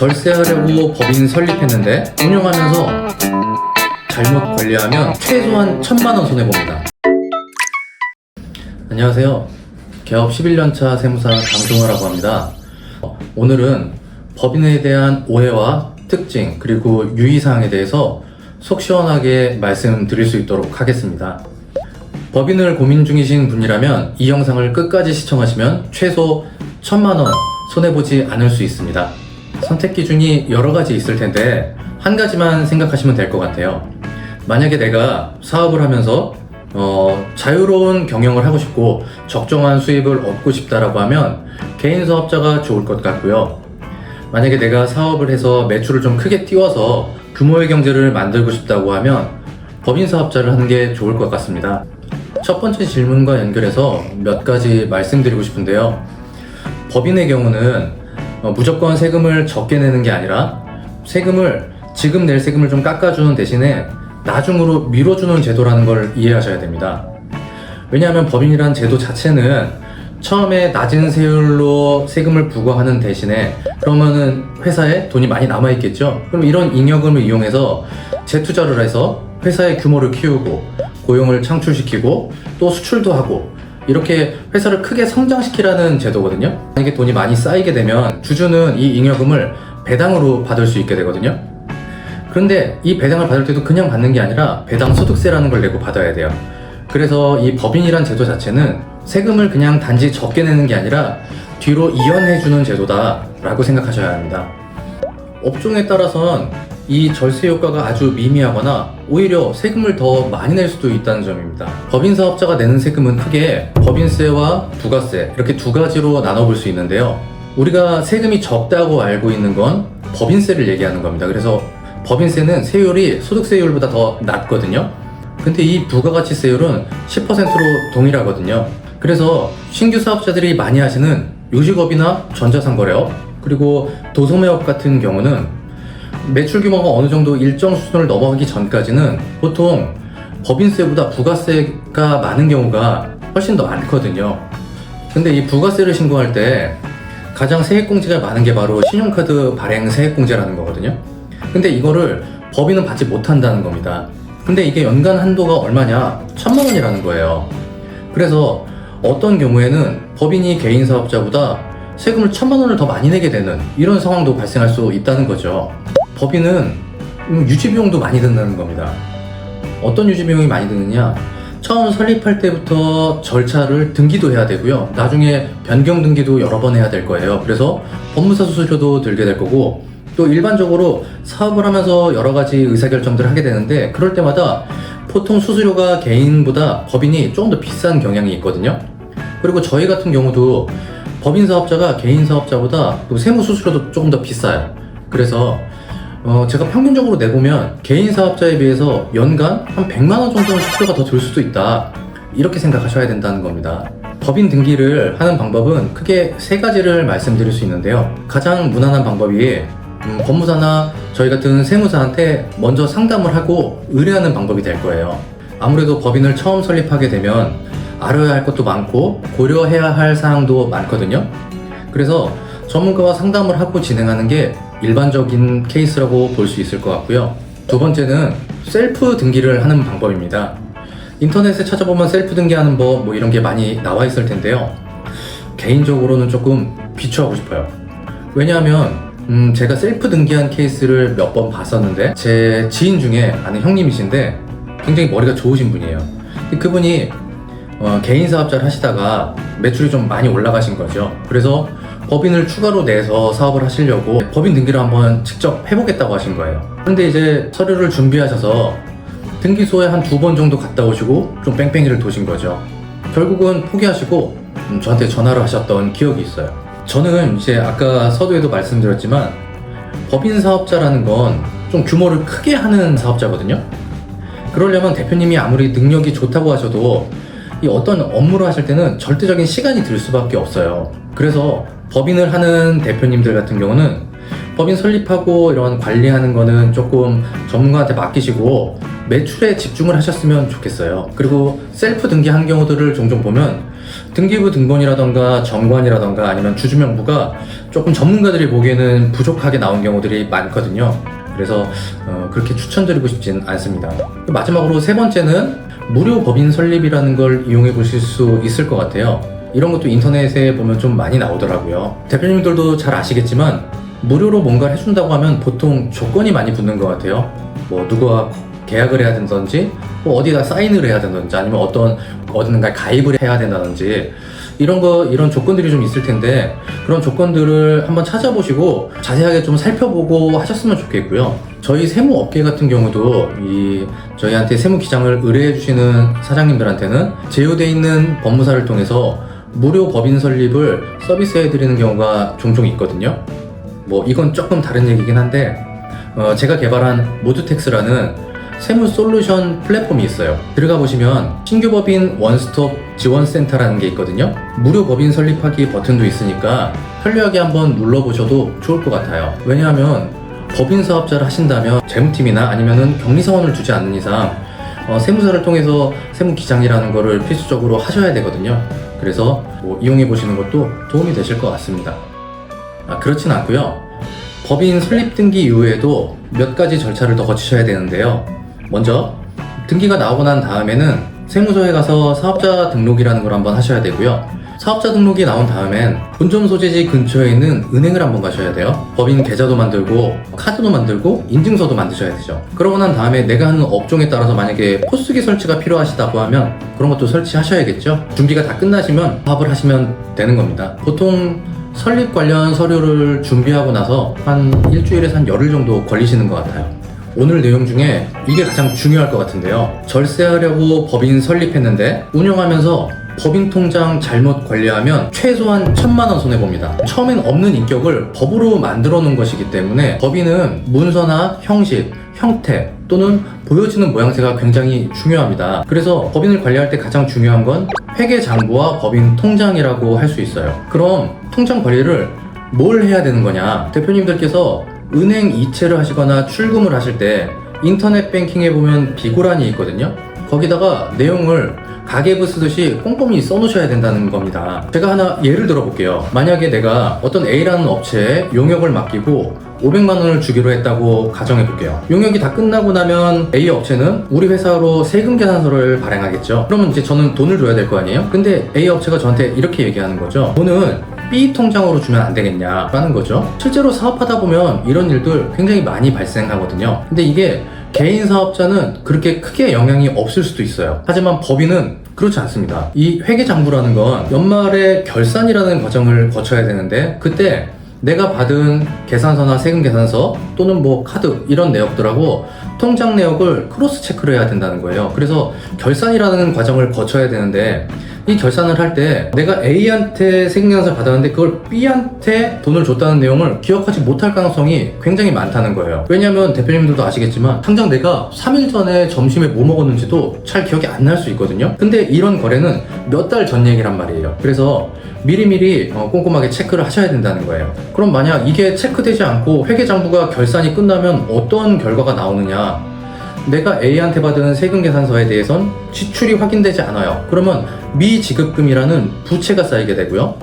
절세하려고 법인 설립했는데 운영하면서 잘못 관리하면 최소한 1,000만 원 손해봅니다. 안녕하세요. 개업 11년차 세무사 강종호라고 합니다. 오늘은 법인에 대한 오해와 특징 그리고 유의사항에 대해서 속 시원하게 말씀드릴 수 있도록 하겠습니다. 법인을 고민 중이신 분이라면 이 영상을 끝까지 시청하시면 최소 1,000만 원 손해보지 않을 수 있습니다. 선택 기준이 여러 가지 있을 텐데 한 가지만 생각하시면 될 것 같아요. 만약에 내가 사업을 하면서 자유로운 경영을 하고 싶고 적정한 수입을 얻고 싶다라고 하면 개인 사업자가 좋을 것 같고요. 만약에 내가 사업을 해서 매출을 좀 크게 띄워서 규모의 경제를 만들고 싶다고 하면 법인 사업자를 하는 게 좋을 것 같습니다. 첫 번째 질문과 연결해서 몇 가지 말씀드리고 싶은데요. 법인의 경우는 무조건 세금을 적게 내는 게 아니라 지금 낼 세금을 좀 깎아주는 대신에 나중으로 미뤄주는 제도라는 걸 이해하셔야 됩니다. 왜냐하면 법인이란 제도 자체는 처음에 낮은 세율로 세금을 부과하는 대신에 그러면은 회사에 돈이 많이 남아있겠죠. 그럼 이런 잉여금을 이용해서 재투자를 해서 회사의 규모를 키우고 고용을 창출시키고 또 수출도 하고 이렇게 회사를 크게 성장시키라는 제도거든요. 만약에 돈이 많이 쌓이게 되면 주주는 이 잉여금을 배당으로 받을 수 있게 되거든요. 그런데 이 배당을 받을 때도 그냥 받는 게 아니라 배당 소득세라는 걸 내고 받아야 돼요. 그래서 이 법인이란 제도 자체는 세금을 그냥 단지 적게 내는 게 아니라 뒤로 이연해주는 제도다라고 생각하셔야 합니다. 업종에 따라선 이 절세 효과가 아주 미미하거나 오히려 세금을 더 많이 낼 수도 있다는 점입니다. 법인 사업자가 내는 세금은 크게 법인세와 부가세 이렇게 두 가지로 나눠볼 수 있는데요. 우리가 세금이 적다고 알고 있는 건 법인세를 얘기하는 겁니다. 그래서 법인세는 세율이 소득세율보다 더 낮거든요. 근데 이 부가가치세율은 10%로 동일하거든요. 그래서 신규 사업자들이 많이 하시는 요식업이나 전자상거래업 그리고 도소매업 같은 경우는 매출 규모가 어느 정도 일정 수준을 넘어가기 전까지는 보통 법인세보다 부가세가 많은 경우가 훨씬 더 많거든요. 근데 이 부가세를 신고할 때 가장 세액공제가 많은 게 바로 신용카드 발행 세액공제라는 거거든요. 근데 이거를 법인은 받지 못한다는 겁니다. 근데 이게 연간 한도가 얼마냐? 1,000만 원이라는 거예요. 그래서 어떤 경우에는 법인이 개인 사업자보다 세금을 1,000만 원을 더 많이 내게 되는 이런 상황도 발생할 수 있다는 거죠. 법인은 유지비용도 많이 든다는 겁니다. 어떤 유지비용이 많이 드느냐? 처음 설립할 때부터 절차를 등기도 해야 되고요. 나중에 변경 등기도 여러 번 해야 될 거예요. 그래서 법무사 수수료도 들게 될 거고 또 일반적으로 사업을 하면서 여러 가지 의사결정들을 하게 되는데 그럴 때마다 보통 수수료가 개인보다 법인이 조금 더 비싼 경향이 있거든요. 그리고 저희 같은 경우도 법인 사업자가 개인 사업자보다 또 세무 수수료도 조금 더 비싸요. 그래서 제가 평균적으로 내보면 개인 사업자에 비해서 연간 한 100만 원 정도는 수수료가 더 들 수도 있다. 이렇게 생각하셔야 된다는 겁니다. 법인 등기를 하는 방법은 크게 세 가지를 말씀드릴 수 있는데요. 가장 무난한 방법이 법무사나 저희 같은 세무사한테 먼저 상담을 하고 의뢰하는 방법이 될 거예요. 아무래도 법인을 처음 설립하게 되면 알아야 할 것도 많고 고려해야 할 사항도 많거든요. 그래서 전문가와 상담을 하고 진행하는 게 일반적인 케이스라고 볼 수 있을 것 같고요. 두 번째는 셀프 등기를 하는 방법입니다. 인터넷에 찾아보면 셀프 등기하는 법 이런 게 많이 나와 있을 텐데요. 개인적으로는 조금 비추하고 싶어요. 왜냐하면 제가 셀프 등기한 케이스를 몇 번 봤었는데 제 지인 중에 아는 형님이신데 굉장히 머리가 좋으신 분이에요. 그분이 개인 사업자를 하시다가 매출이 좀 많이 올라가신 거죠. 그래서 법인을 추가로 내서 사업을 하시려고 법인 등기를 한번 직접 해보겠다고 하신 거예요. 그런데 이제 서류를 준비하셔서 등기소에 한 2번 정도 갔다 오시고 좀 뺑뺑이를 도신 거죠. 결국은 포기하시고 저한테 전화를 하셨던 기억이 있어요. 저는 이제 아까 서두에도 말씀드렸지만 법인 사업자라는 건 좀 규모를 크게 하는 사업자거든요. 그러려면 대표님이 아무리 능력이 좋다고 하셔도 이 어떤 업무를 하실 때는 절대적인 시간이 들 수밖에 없어요. 그래서 법인을 하는 대표님들 같은 경우는 법인 설립하고 이런 관리하는 거는 조금 전문가한테 맡기시고 매출에 집중을 하셨으면 좋겠어요. 그리고 셀프 등기한 경우들을 종종 보면 등기부 등본이라던가 정관이라던가 아니면 주주명부가 조금 전문가들이 보기에는 부족하게 나온 경우들이 많거든요. 그래서 그렇게 추천드리고 싶진 않습니다. 마지막으로 세 번째는 무료 법인 설립이라는 걸 이용해 보실 수 있을 것 같아요. 이런 것도 인터넷에 보면 좀 많이 나오더라고요. 대표님들도 잘 아시겠지만 무료로 뭔가를 해준다고 하면 보통 조건이 많이 붙는 것 같아요. 뭐 누구와 계약을 해야 된다든지 뭐 어디다 사인을 해야 된다든지 아니면 어딘가 가입을 해야 된다든지 이런 조건들이 좀 있을 텐데 그런 조건들을 한번 찾아보시고 자세하게 좀 살펴보고 하셨으면 좋겠고요. 저희 세무업계 같은 경우도 저희한테 세무 기장을 의뢰해 주시는 사장님들한테는 제휴되어 있는 법무사를 통해서 무료 법인 설립을 서비스해 드리는 경우가 종종 있거든요. 뭐 이건 조금 다른 얘기긴 한데 제가 개발한 모두텍스라는 세무 솔루션 플랫폼이 있어요. 들어가 보시면 신규 법인 원스톱 지원센터라는 게 있거든요. 무료 법인 설립하기 버튼도 있으니까 편리하게 한번 눌러보셔도 좋을 것 같아요. 왜냐하면 법인 사업자를 하신다면 재무팀이나 아니면은 격리사원을 두지 않는 이상 세무사를 통해서 세무 기장이라는 거를 필수적으로 하셔야 되거든요. 그래서 이용해 보시는 것도 도움이 되실 것 같습니다. 그렇진 않고요. 법인 설립 등기 이후에도 몇 가지 절차를 더 거치셔야 되는데요. 먼저 등기가 나오고 난 다음에는 세무서에 가서 사업자 등록이라는 걸 한번 하셔야 되고요. 사업자 등록이 나온 다음엔 본점 소재지 근처에 있는 은행을 한번 가셔야 돼요. 법인 계좌도 만들고 카드도 만들고 인증서도 만드셔야 되죠. 그러고 난 다음에 내가 하는 업종에 따라서 만약에 포스기 설치가 필요하시다고 하면 그런 것도 설치하셔야겠죠. 준비가 다 끝나시면 사업을 하시면 되는 겁니다. 보통 설립 관련 서류를 준비하고 나서 한 일주일에서 한 열흘 정도 걸리시는 것 같아요. 오늘 내용 중에 이게 가장 중요할 것 같은데요. 절세하려고 법인 설립했는데 운영하면서 법인 통장 잘못 관리하면 최소한 1,000만 원 손해봅니다. 처음엔 없는 인격을 법으로 만들어 놓은 것이기 때문에 법인은 문서나 형식, 형태 또는 보여지는 모양새가 굉장히 중요합니다. 그래서 법인을 관리할 때 가장 중요한 건 회계장부와 법인 통장이라고 할 수 있어요. 그럼 통장 관리를 뭘 해야 되는 거냐? 대표님들께서 은행 이체를 하시거나 출금을 하실 때 인터넷 뱅킹에 보면 비고란이 있거든요. 거기다가 내용을 가계부 쓰듯이 꼼꼼히 써놓으셔야 된다는 겁니다. 제가 하나 예를 들어 볼게요. 만약에 내가 어떤 A라는 업체에 용역을 맡기고 500만 원을 주기로 했다고 가정해 볼게요. 용역이 다 끝나고 나면 A 업체는 우리 회사로 세금 계산서를 발행하겠죠. 그러면 이제 저는 돈을 줘야 될 거 아니에요? 근데 A 업체가 저한테 이렇게 얘기하는 거죠. 돈은 B 통장으로 주면 안 되겠냐라는 거죠. 실제로 사업하다 보면 이런 일들 굉장히 많이 발생하거든요. 근데 이게 개인 사업자는 그렇게 크게 영향이 없을 수도 있어요. 하지만 법인은 그렇지 않습니다. 이 회계장부라는 건 연말에 결산이라는 과정을 거쳐야 되는데 그때 내가 받은 계산서나 세금 계산서 또는 뭐 카드 이런 내역들하고 통장 내역을 크로스 체크를 해야 된다는 거예요. 그래서 결산이라는 과정을 거쳐야 되는데 이 결산을 할 때 내가 A한테 세금 계산서를 받았는데 그걸 B한테 돈을 줬다는 내용을 기억하지 못할 가능성이 굉장히 많다는 거예요. 왜냐면 대표님들도 아시겠지만 당장 내가 3일 전에 점심에 뭐 먹었는지도 잘 기억이 안 날 수 있거든요. 근데 이런 거래는 몇 달 전 얘기란 말이에요. 그래서 미리미리 꼼꼼하게 체크를 하셔야 된다는 거예요. 그럼 만약 이게 체크되지 않고 회계장부가 결산이 끝나면 어떤 결과가 나오느냐? 내가 A한테 받은 세금 계산서에 대해선 지출이 확인되지 않아요. 그러면 미지급금이라는 부채가 쌓이게 되고요.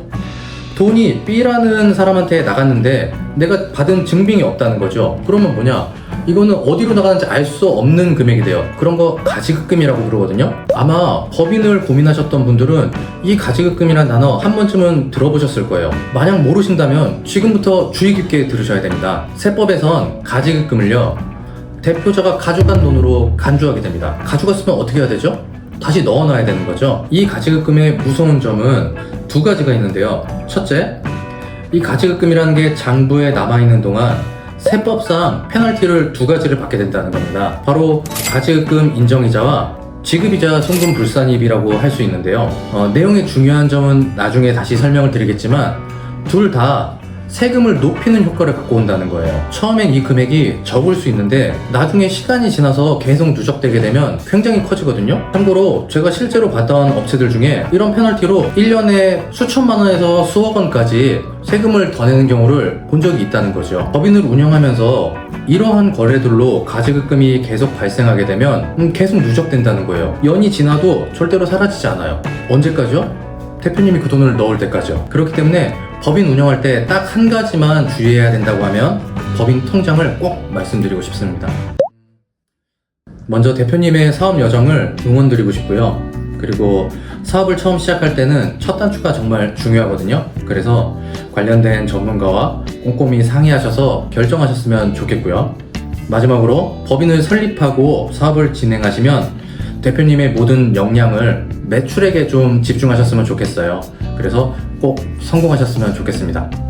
돈이 B라는 사람한테 나갔는데 내가 받은 증빙이 없다는 거죠. 그러면 뭐냐? 이거는 어디로 나가는지 알 수 없는 금액이 돼요. 그런 거 가지급금이라고 부르거든요. 아마 법인을 고민하셨던 분들은 이 가지급금이라는 단어 한 번쯤은 들어보셨을 거예요. 만약 모르신다면 지금부터 주의 깊게 들으셔야 됩니다. 세법에선 가지급금을요 대표자가 가져간 돈으로 간주하게 됩니다. 가져갔으면 어떻게 해야 되죠? 다시 넣어놔야 되는 거죠. 이 가지급금의 무서운 점은 두 가지가 있는데요. 첫째, 이 가지급금이라는 게 장부에 남아있는 동안 세법상 페널티를 두 가지를 받게 된다는 겁니다. 바로 가지급금 인정이자와 지급이자 송금불산입이라고 할 수 있는데요. 내용의 중요한 점은 나중에 다시 설명을 드리겠지만 둘 다 세금을 높이는 효과를 갖고 온다는 거예요. 처음엔 이 금액이 적을 수 있는데 나중에 시간이 지나서 계속 누적되게 되면 굉장히 커지거든요. 참고로 제가 실제로 봤던 업체들 중에 이런 페널티로 1년에 수천만 원에서 수억 원까지 세금을 더 내는 경우를 본 적이 있다는 거죠. 법인을 운영하면서 이러한 거래들로 가지급금이 계속 발생하게 되면 계속 누적된다는 거예요. 연이 지나도 절대로 사라지지 않아요. 언제까지요? 대표님이 그 돈을 넣을 때까지요. 그렇기 때문에 법인 운영할 때 딱 한 가지만 주의해야 된다고 하면 법인 통장을 꼭 말씀드리고 싶습니다. 먼저 대표님의 사업 여정을 응원드리고 싶고요. 그리고 사업을 처음 시작할 때는 첫 단추가 정말 중요하거든요. 그래서 관련된 전문가와 꼼꼼히 상의하셔서 결정하셨으면 좋겠고요. 마지막으로 법인을 설립하고 사업을 진행하시면 대표님의 모든 역량을 매출액에 좀 집중하셨으면 좋겠어요. 그래서 꼭 성공하셨으면 좋겠습니다.